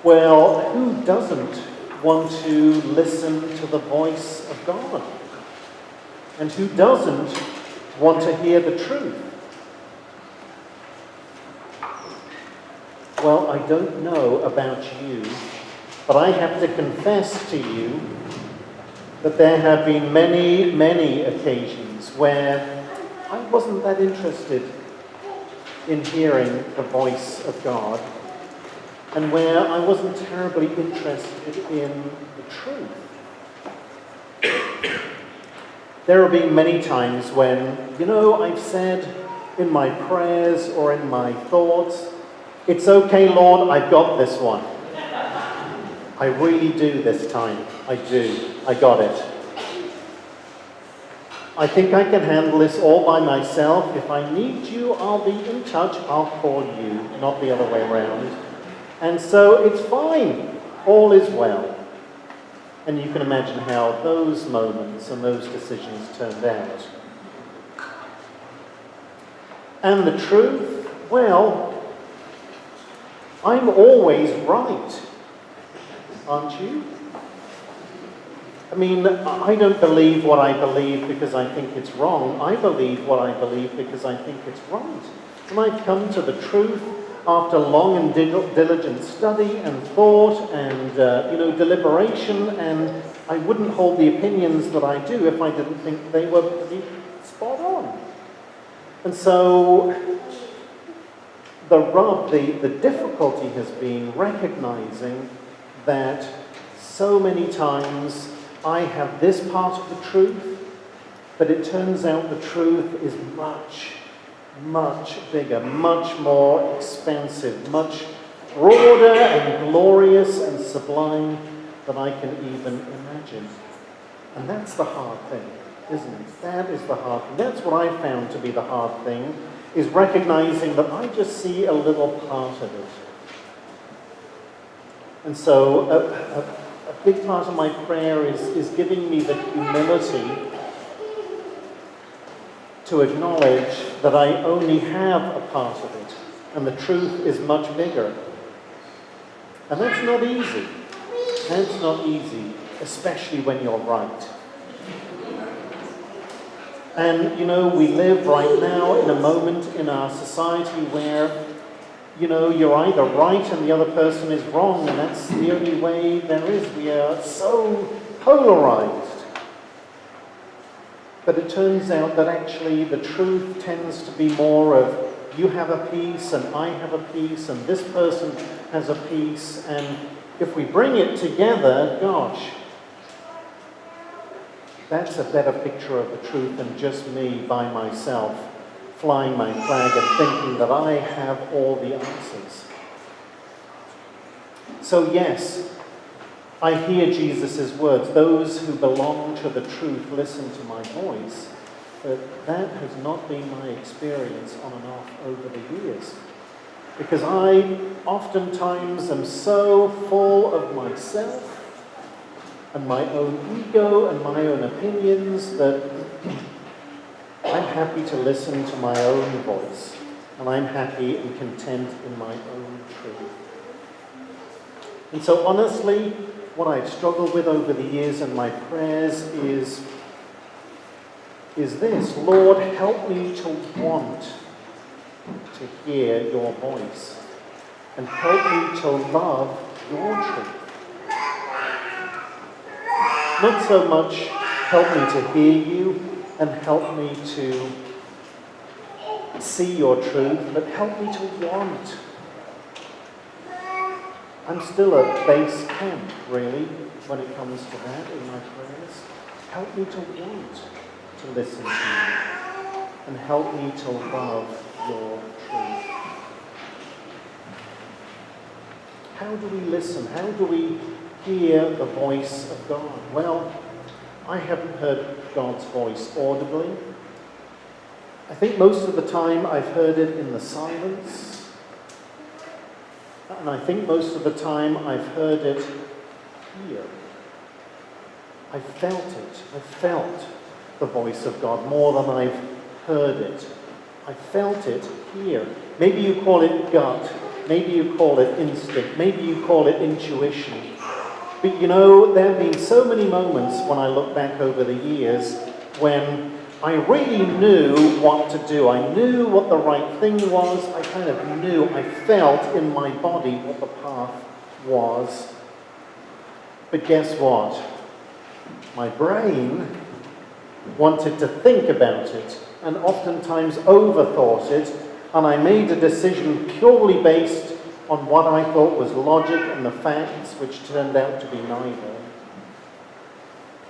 Well, who doesn't want to listen to the voice of God? And who doesn't want to hear the truth? Well, I don't know about you, but I have to confess to you that there have been many, many occasions where I wasn't that interested in hearing the voice of God, and where I wasn't terribly interested in the truth. There have been many times when, I've said in my prayers or in my thoughts, "It's okay, Lord, I've got this one. I really do this time. I do. I got it. I think I can handle this all by myself. If I need you, I'll be in touch. I'll call you," not the other way around. And so it's fine. All is well. And you can imagine how those moments and those decisions turned out. And the truth, well, I'm always right, aren't you? I mean, I don't believe what I believe because I think it's wrong. I believe what I believe because I think it's right. And I've come to the truth after long and diligent study and thought and, deliberation, and I wouldn't hold the opinions that I do if I didn't think they were pretty spot on. And so the rub, the difficulty has been recognizing that so many times I have this part of the truth, but it turns out the truth is much, much bigger, much more expansive, much broader and glorious and sublime than I can even imagine. And that's the hard thing, isn't it? That is the hard thing. That's what I found to be the hard thing, is recognizing that I just see a little part of it. And so a big part of my prayer is giving me the humility to acknowledge that I only have a part of it, and the truth is much bigger. And that's not easy. That's not easy, especially when you're right. And, we live right now in a moment in our society where, you're either right and the other person is wrong, and that's the only way there is. We are so polarized. But it turns out that actually the truth tends to be more of you have a piece and I have a piece and this person has a piece, and if we bring it together, gosh, that's a better picture of the truth than just me by myself flying my flag and thinking that I have all the answers. So yes, I hear Jesus' words, those who belong to the truth listen to my voice, but that has not been my experience on and off over the years. Because I oftentimes am so full of myself and my own ego and my own opinions that I'm happy to listen to my own voice, and I'm happy and content in my own truth. And so honestly, what I've struggled with over the years in my prayers is this: Lord, help me to want to hear your voice, and help me to love your truth. Not so much help me to hear you and help me to see your truth, but help me to want. I'm still at base camp, really, when it comes to that in my prayers. Help me to want to listen to you, and help me to love your truth. How do we listen? How do we hear the voice of God? Well, I haven't heard God's voice audibly. I think most of the time I've heard it in the silence. And I think most of the time I've heard it here. I felt it. I felt the voice of God more than I've heard it. I felt it here. Maybe you call it gut. Maybe you call it instinct. Maybe you call it intuition. But you know, there have been so many moments when I look back over the years when I really knew what to do. I knew what the right thing was. I kind of knew, I felt in my body what the path was. But guess what? My brain wanted to think about it and oftentimes overthought it, and I made a decision purely based on what I thought was logic and the facts, which turned out to be neither.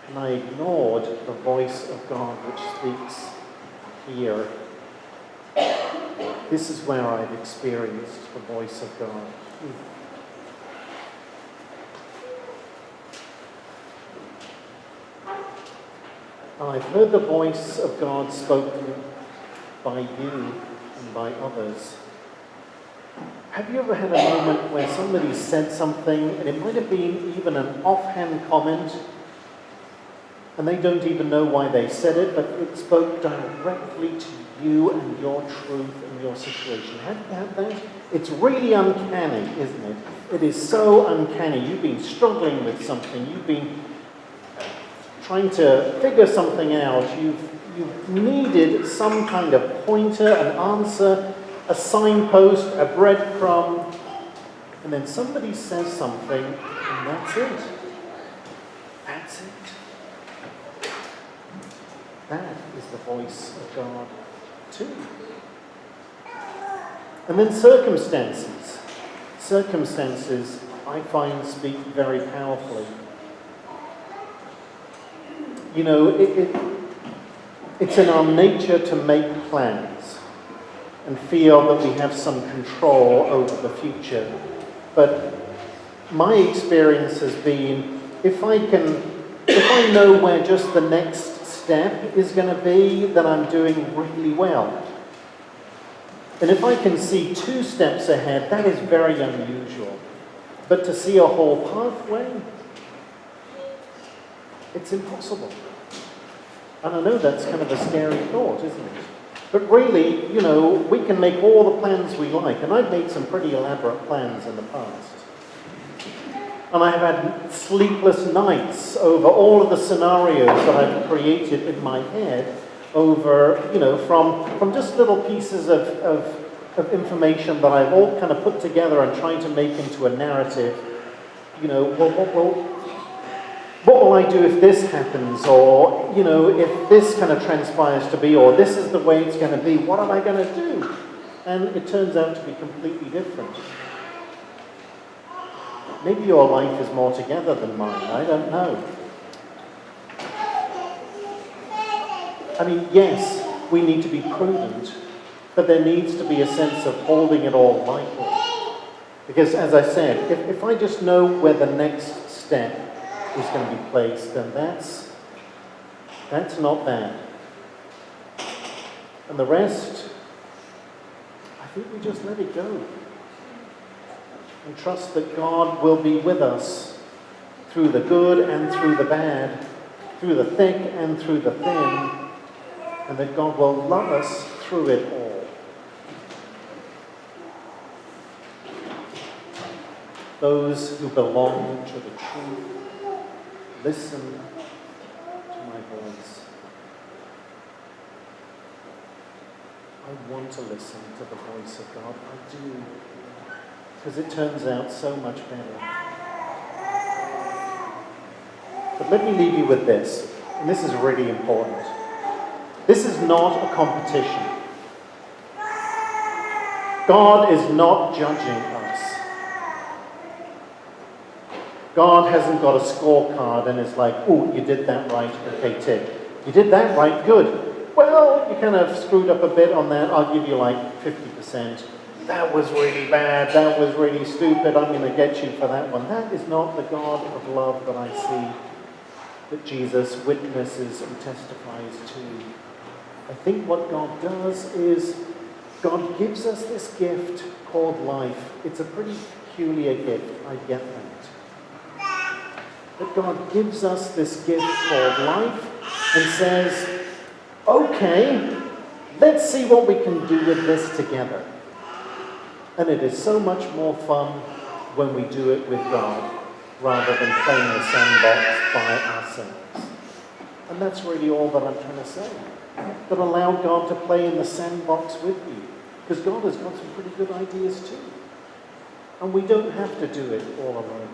And I ignored the voice of God which speaks here. This is where I've experienced the voice of God. And I've heard the voice of God spoken by you and by others. Have you ever had a moment where somebody said something, and it might have been even an offhand comment, and they don't even know why they said it, but it spoke directly to you and your truth and your situation? Have you had that? It's really uncanny, isn't it? It is so uncanny. You've been struggling with something. You've been trying to figure something out. You've needed some kind of pointer, an answer, a signpost, a breadcrumb, and then somebody says something, and that's it. That's it. That is the voice of God too. And then circumstances. Circumstances, I find, speak very powerfully. You know, it's in our nature to make plans and feel that we have some control over the future. But my experience has been, if I know where just the next step is going to be, then I'm doing really well. And if I can see 2 steps ahead, that is very unusual. But to see a whole pathway, it's impossible. And I know that's kind of a scary thought, isn't it? But really, you know, we can make all the plans we like, and I've made some pretty elaborate plans in the past. And I have had sleepless nights over all of the scenarios that I've created in my head over, you know, from just little pieces of information that I've all kind of put together and trying to make into a narrative. You know, what will I do if this happens? Or, you know, if this kind of transpires to be, or this is the way it's going to be, what am I going to do? And it turns out to be completely different. Maybe your life is more together than mine, I don't know. I mean, yes, we need to be prudent, but there needs to be a sense of holding it all lightly. Because as I said, if I just know where the next step is going to be placed, then that's not bad. And the rest, I think we just let it go. And trust that God will be with us through the good and through the bad, through the thick and through the thin, and that God will love us through it all. Those who belong to the truth, listen to my voice. I want to listen to the voice of God. I do. Because it turns out so much better. But let me leave you with this. And this is really important. This is not a competition. God is not judging us. God hasn't got a scorecard and is like, oh, you did that right, okay, tick. You did that right, good. Well, you kind of screwed up a bit on that, I'll give you like 50%. That was really bad, that was really stupid, I'm going to get you for that one. That is not the God of love that I see, that Jesus witnesses and testifies to. I think what God does is, God gives us this gift called life. It's a pretty peculiar gift, I get that. But God gives us this gift called life and says, okay, let's see what we can do with this together. And it is so much more fun when we do it with God rather than playing the sandbox by ourselves. And that's really all that I'm trying to say. That allow God to play in the sandbox with you. Because God has got some pretty good ideas too. And we don't have to do it all alone.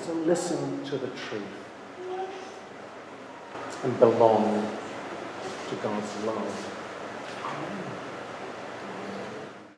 So listen to the truth and belong to God's love.